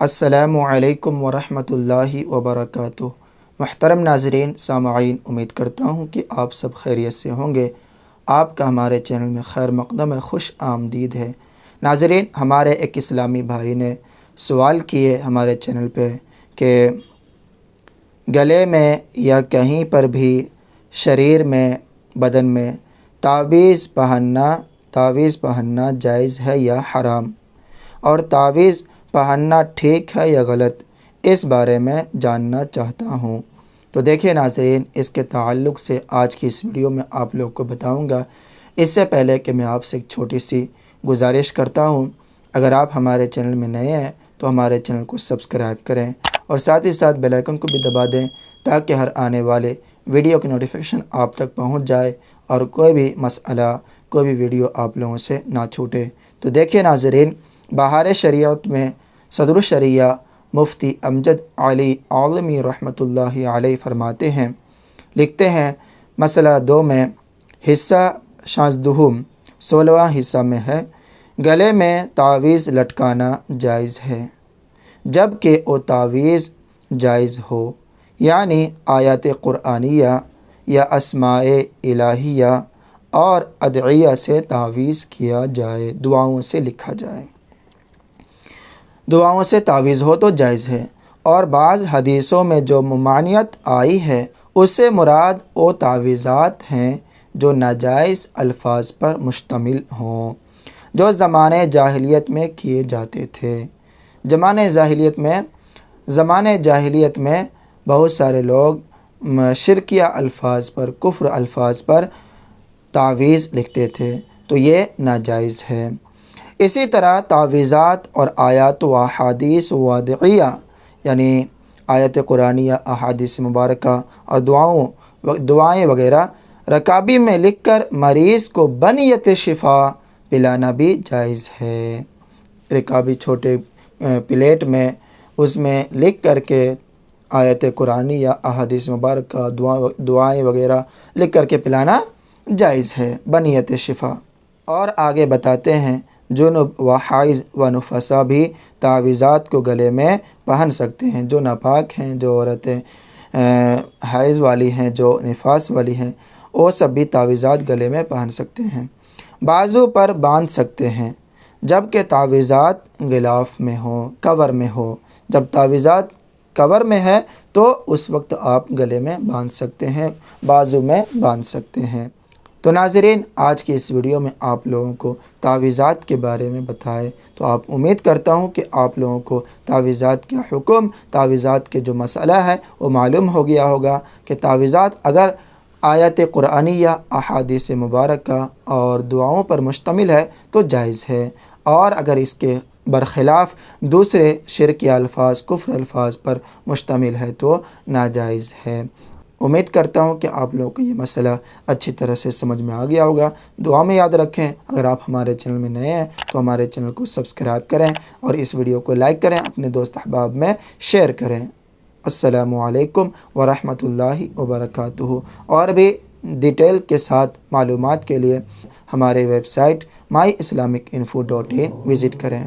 السلام علیکم ورحمۃ اللہ وبرکاتہ۔ محترم ناظرین سامعین، امید کرتا ہوں کہ آپ سب خیریت سے ہوں گے۔ آپ کا ہمارے چینل میں خیر مقدم ہے، خوش آمدید ہے۔ ناظرین، ہمارے ایک اسلامی بھائی نے سوال کیے ہمارے چینل پہ کہ گلے میں یا کہیں پر بھی شریر میں، بدن میں تعویذ پہننا جائز ہے یا حرام، اور تعویذ پہننا ٹھیک ہے یا غلط، اس بارے میں جاننا چاہتا ہوں۔ تو دیکھیں ناظرین، اس کے تعلق سے آج کی اس ویڈیو میں آپ لوگ کو بتاؤں گا۔ اس سے پہلے کہ میں آپ سے ایک چھوٹی سی گزارش کرتا ہوں، اگر آپ ہمارے چینل میں نئے ہیں تو ہمارے چینل کو سبسکرائب کریں اور ساتھ ہی ساتھ بیل آئیکن کو بھی دبا دیں تاکہ ہر آنے والے ویڈیو کی نوٹیفیکیشن آپ تک پہنچ جائے اور کوئی بھی مسئلہ، کوئی بھی ویڈیو آپ لوگوں سے نہ چھوٹے۔ تو دیکھیں ناظرین، بہار شریعت میں صدر الشریعہ مفتی امجد علی عالمی رحمۃ اللہ علیہ فرماتے ہیں، لکھتے ہیں، مسئلہ 2 میں حصہ شاذدہم 16واں حصہ میں ہے، گلے میں تعویذ لٹکانا جائز ہے جب کہ وہ تعویذ جائز ہو، یعنی آیات قرآنیہ یا اسماء الہیہ اور ادعیہ سے تعویذ کیا جائے، دعاؤں سے لکھا جائے، دعاؤں سے تعویذ ہو تو جائز ہے۔ اور بعض حدیثوں میں جو ممانعت آئی ہے اس سے مراد وہ تعویذات ہیں جو ناجائز الفاظ پر مشتمل ہوں، جو زمانے جاہلیت میں کیے جاتے تھے۔ زمانے جاہلیت میں بہت سارے لوگ شرکیہ الفاظ پر، کفر الفاظ پر تعویذ لکھتے تھے، تو یہ ناجائز ہے۔ اسی طرح تعویذات اور آیات و احادیث و ادعیہ، یعنی آیت قرآنیہ، احادیث مبارکہ اور دعائیں وغیرہ رکابی میں لکھ کر مریض کو بنیت شفا پلانا بھی جائز ہے۔ رکابی چھوٹے پلیٹ میں اس میں لکھ کر کے آیت قرآنیہ، احادیث مبارکہ، دعائیں وغیرہ لکھ کر کے پلانا جائز ہے بنیت شفا۔ اور آگے بتاتے ہیں، جنب و حائض و نفسا بھی تعویذات کو گلے میں پہن سکتے ہیں۔ جو ناپاک ہیں، جو عورتیں حائض والی ہیں، جو نفاس والی ہیں، وہ سب بھی تعویذات گلے میں پہن سکتے ہیں، بازو پر باندھ سکتے ہیں، جبکہ تعویذات غلاف میں ہوں، کور میں ہو۔ جب تعویذات کور میں ہے تو اس وقت آپ گلے میں باندھ سکتے ہیں، بازو میں باندھ سکتے ہیں۔ تو ناظرین، آج کی اس ویڈیو میں آپ لوگوں کو تعویذات کے بارے میں بتائے، تو آپ امید کرتا ہوں کہ آپ لوگوں کو تعویذات کا حکم، تعویذات کے جو مسئلہ ہے وہ معلوم ہو گیا ہوگا کہ تعویذات اگر آیات قرآنیہ، احادیث مبارکہ اور دعاؤں پر مشتمل ہے تو جائز ہے، اور اگر اس کے برخلاف دوسرے شرکی الفاظ، کفر الفاظ پر مشتمل ہے تو ناجائز ہے۔ امید کرتا ہوں کہ آپ لوگوں کو یہ مسئلہ اچھی طرح سے سمجھ میں آ گیا ہوگا۔ دعا میں یاد رکھیں، اگر آپ ہمارے چینل میں نئے ہیں تو ہمارے چینل کو سبسکرائب کریں اور اس ویڈیو کو لائک کریں، اپنے دوست احباب میں شیئر کریں۔ السلام علیکم ورحمۃ اللہ وبرکاتہ۔ اور بھی ڈیٹیل کے ساتھ معلومات کے لیے ہمارے ویب سائٹ myislamicinfo.in وزٹ کریں۔